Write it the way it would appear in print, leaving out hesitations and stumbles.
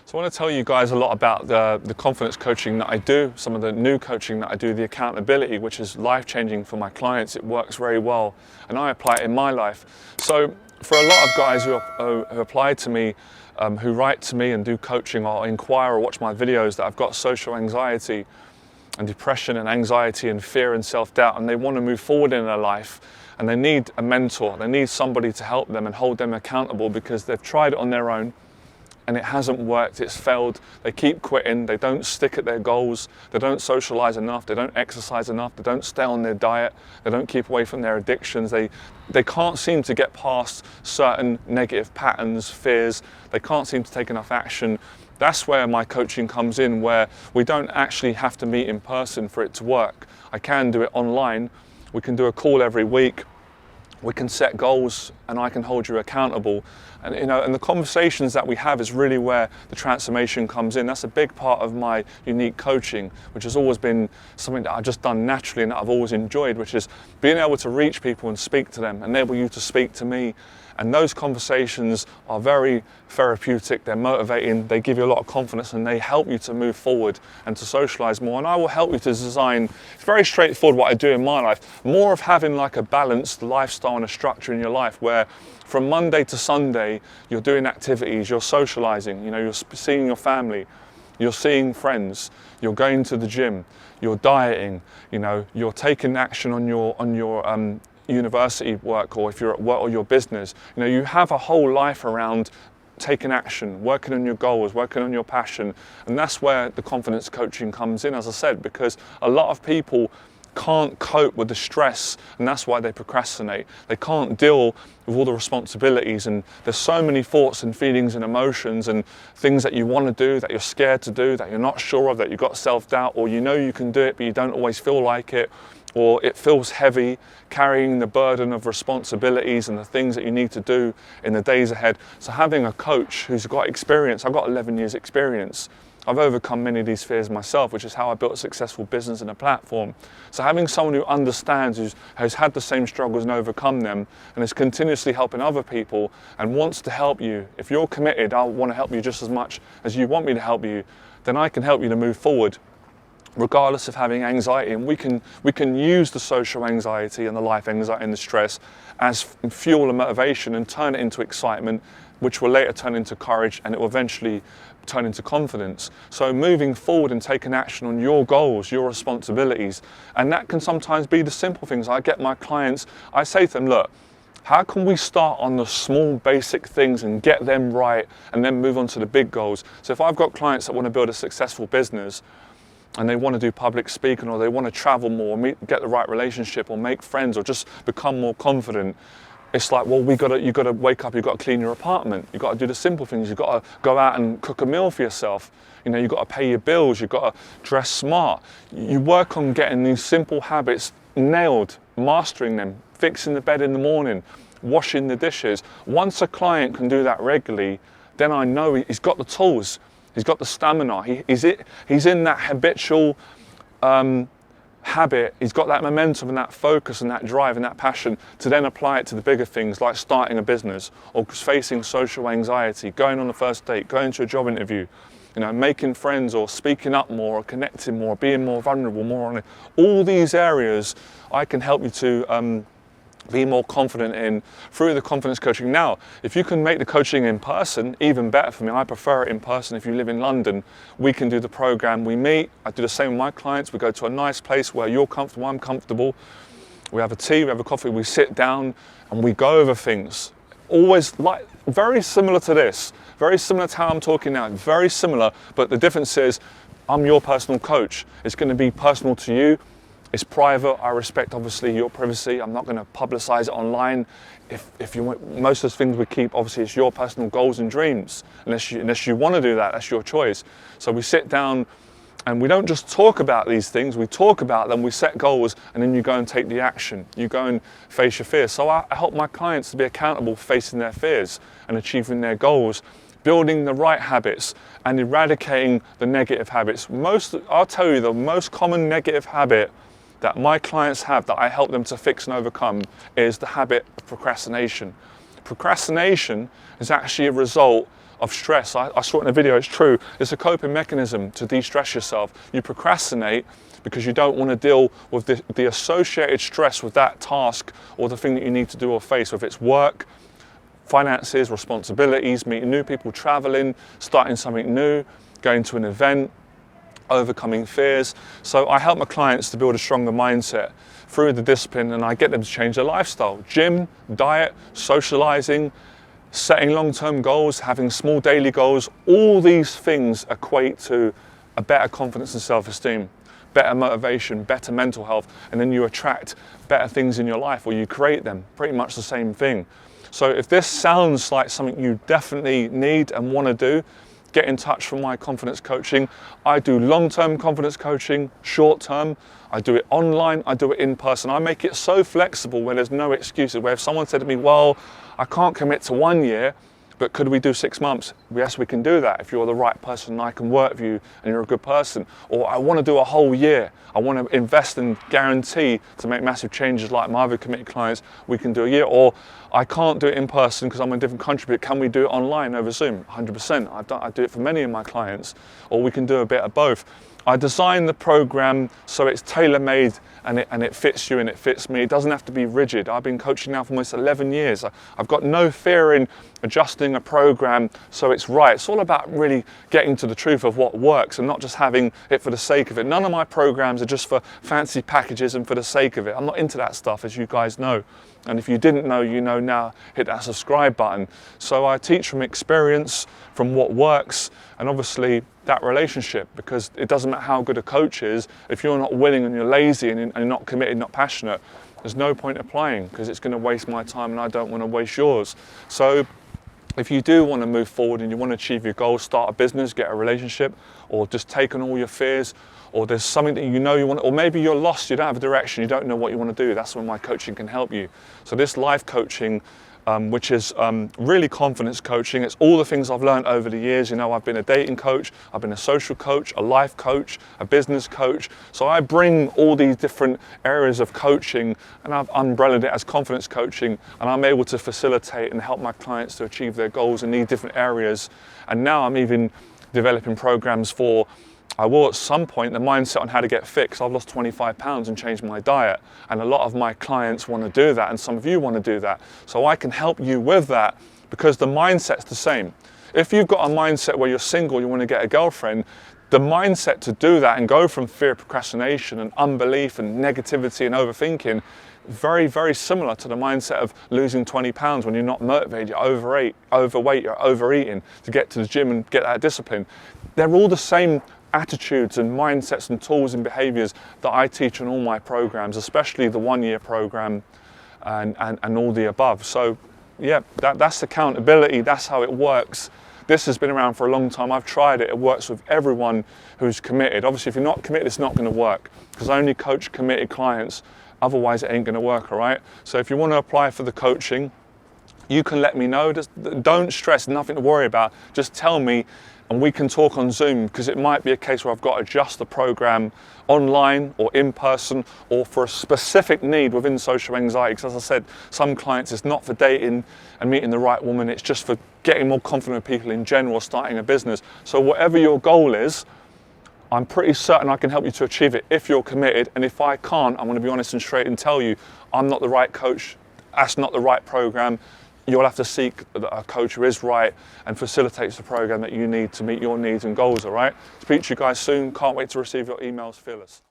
So I want to tell you guys a lot about the confidence coaching that I do, some of the new coaching that I do, the accountability, which is life-changing for my clients. It works very well, and I apply it in my life. So for a lot of guys who apply to me, who write to me and do coaching or inquire or watch my videos, that I've got social anxiety and depression and anxiety and fear and self-doubt, and they want to move forward in their life, and they need a mentor, they need somebody to help them and hold them accountable because they've tried it on their own and it hasn't worked, it's failed. They keep quitting, they don't stick at their goals, they don't socialize enough, they don't exercise enough, they don't stay on their diet, they don't keep away from their addictions, they can't seem to get past certain negative patterns, fears, they can't seem to take enough action. That's where my coaching comes in, where we don't actually have to meet in person for it to work. I can do it online, we can do a call every week, we can set goals and I can hold you accountable. And the conversations that we have is really where the transformation comes in. That's a big part of my unique coaching, which has always been something that I've just done naturally and that I've always enjoyed, which is being able to reach people and speak to them, enable you to speak to me. And those conversations are very therapeutic, they're motivating, they give you a lot of confidence and they help you to move forward and to socialize more. And I will help you to design, it's very straightforward what I do in my life, more of having like a balanced lifestyle and a structure in your life where from Monday to Sunday, you're doing activities, you're socializing, you're seeing your family, you're seeing friends, you're going to the gym, you're dieting, you're taking action on your university work, or if you're at work or your business, you have a whole life around taking action, working on your goals, working on your passion. And that's where the confidence coaching comes in, as I said, because a lot of people can't cope with the stress, and that's why they procrastinate. They can't deal with all the responsibilities, and there's so many thoughts and feelings and emotions and things that you want to do, that you're scared to do, that you're not sure of, that you've got self-doubt, or you can do it but you don't always feel like it, or it feels heavy, carrying the burden of responsibilities and the things that you need to do in the days ahead. So having a coach who's got experience, I've got 11 years experience, I've overcome many of these fears myself, which is how I built a successful business and a platform. So having someone who understands, has had the same struggles and overcome them, and is continuously helping other people and wants to help you. If you're committed, I want to help you just as much as you want me to help you, then I can help you to move forward, regardless of having anxiety. And we can use the social anxiety and the life anxiety and the stress as fuel and motivation and turn it into excitement, which will later turn into courage, and it will eventually turn into confidence. So moving forward and taking action on your goals, your responsibilities, and that can sometimes be the simple things. I get my clients, I say to them, look, how can we start on the small basic things and get them right and then move on to the big goals? So if I've got clients that want to build a successful business and they want to do public speaking, or they want to travel more, get the right relationship, or make friends, or just become more confident, it's like, well, you got to wake up, you've got to clean your apartment, you've got to do the simple things, you've got to go out and cook a meal for yourself, you've got to pay your bills, you've got to dress smart. You work on getting these simple habits nailed, mastering them, fixing the bed in the morning, washing the dishes. Once a client can do that regularly, then I know he's got the tools, he's got the stamina, he's in that habitual habit, he's got that momentum and that focus and that drive and that passion to then apply it to the bigger things like starting a business, or facing social anxiety, going on a first date, going to a job interview, making friends, or speaking up more, or connecting more, being more vulnerable, more honest. All these areas I can help you to be more confident in through the confidence coaching. Now, if you can make the coaching in person, even better for me. I prefer it in person. If you live in London, we can do the program. We meet, I do the same with my clients. We go to a nice place where you're comfortable, I'm comfortable. We have a tea, we have a coffee, we sit down and we go over things. Always like, very similar to this, very similar to how I'm talking now, very similar, but the difference is I'm your personal coach. It's going to be personal to you. It's private. I respect, obviously, your privacy. I'm not going to publicize it online. If you want, most of the things we keep, obviously, it's your personal goals and dreams. Unless you want to do that, that's your choice. So we sit down and we don't just talk about these things. We talk about them, we set goals, and then you go and take the action. You go and face your fears. So I help my clients to be accountable for facing their fears and achieving their goals, building the right habits and eradicating the negative habits. I'll tell you, the most common negative habit that my clients have, that I help them to fix and overcome, is the habit of procrastination. Procrastination is actually a result of stress. I saw it in a video, it's true. It's a coping mechanism to de-stress yourself. You procrastinate because you don't want to deal with the associated stress with that task or the thing that you need to do or face, whether it's work, finances, responsibilities, meeting new people, traveling, starting something new, going to an event, overcoming fears. So I help my clients to build a stronger mindset through the discipline, and I get them to change their lifestyle. Gym, diet, socializing, setting long-term goals, having small daily goals, all these things equate to a better confidence and self-esteem, better motivation, better mental health, and then you attract better things in your life, or you create them, pretty much the same thing. So if this sounds like something you definitely need and want to do, get in touch for my confidence coaching. I do long-term confidence coaching, short-term. I do it online, I do it in person. I make it so flexible where there's no excuses, where if someone said to me, well, I can't commit to 1 year, but could we do 6 months? Yes, we can do that if you're the right person and I can work with you and you're a good person. Or I want to do a whole year. I want to invest and guarantee to make massive changes like my other committed clients, we can do a year. Or I can't do it in person because I'm in a different country, but can we do it online over Zoom? 100%. I do it for many of my clients. Or we can do a bit of both. I design the program so it's tailor-made and it fits you and it fits me. It doesn't have to be rigid. I've been coaching now for almost 11 years. I've got no fear in adjusting a program so it's right. It's all about really getting to the truth of what works and not just having it for the sake of it. None of my programs are just for fancy packages and for the sake of it. I'm not into that stuff, as you guys know. And if you didn't know, you know now, hit that subscribe button. So I teach from experience, from what works, and obviously that relationship, because it doesn't matter how good a coach is, if you're not willing and you're lazy and you're not committed, not passionate, there's no point applying because it's going to waste my time and I don't want to waste yours. So if you do want to move forward and you want to achieve your goals, start a business, get a relationship, or just take on all your fears, or there's something that you know you want, or maybe you're lost, you don't have a direction, you don't know what you want to do, that's when my coaching can help you. So this life coaching, which is really confidence coaching, it's all the things I've learned over the years. You know, I've been a dating coach, I've been a social coach, a life coach, a business coach. So I bring all these different areas of coaching and I've umbrellaed it as confidence coaching, and I'm able to facilitate and help my clients to achieve their goals in these different areas. And now I'm even developing programs for, I will at some point, the mindset on how to get fit, because I've lost 25 pounds and changed my diet. And a lot of my clients want to do that, and some of you want to do that. So I can help you with that because the mindset's the same. If you've got a mindset where you're single, you want to get a girlfriend, the mindset to do that and go from fear, procrastination and unbelief and negativity and overthinking, very, very similar to the mindset of losing 20 pounds when you're not motivated, you're overweight, you're overeating to get to the gym and get that discipline. They're all the same attitudes and mindsets and tools and behaviors that I teach in all my programs, especially the 1 year program and all the above. So yeah, that's accountability, that's how it works. This has been around for a long time. I've tried it. It works with everyone who's committed. Obviously, if you're not committed, it's not going to work because I only coach committed clients. Otherwise, it ain't going to work, all right? So if you want to apply for the coaching, you can let me know. Just don't stress, nothing to worry about. Just tell me and we can talk on Zoom, because it might be a case where I've got to adjust the program online or in person or for a specific need within social anxiety. Because as I said, some clients, it's not for dating and meeting the right woman, it's just for getting more confident with people in general, starting a business. So whatever your goal is, I'm pretty certain I can help you to achieve it if you're committed. And if I can't, I'm going to be honest and straight and tell you, I'm not the right coach, that's not the right program. You'll have to seek a coach who is right and facilitates the program that you need to meet your needs and goals, all right? Speak to you guys soon. Can't wait to receive your emails. Fearless.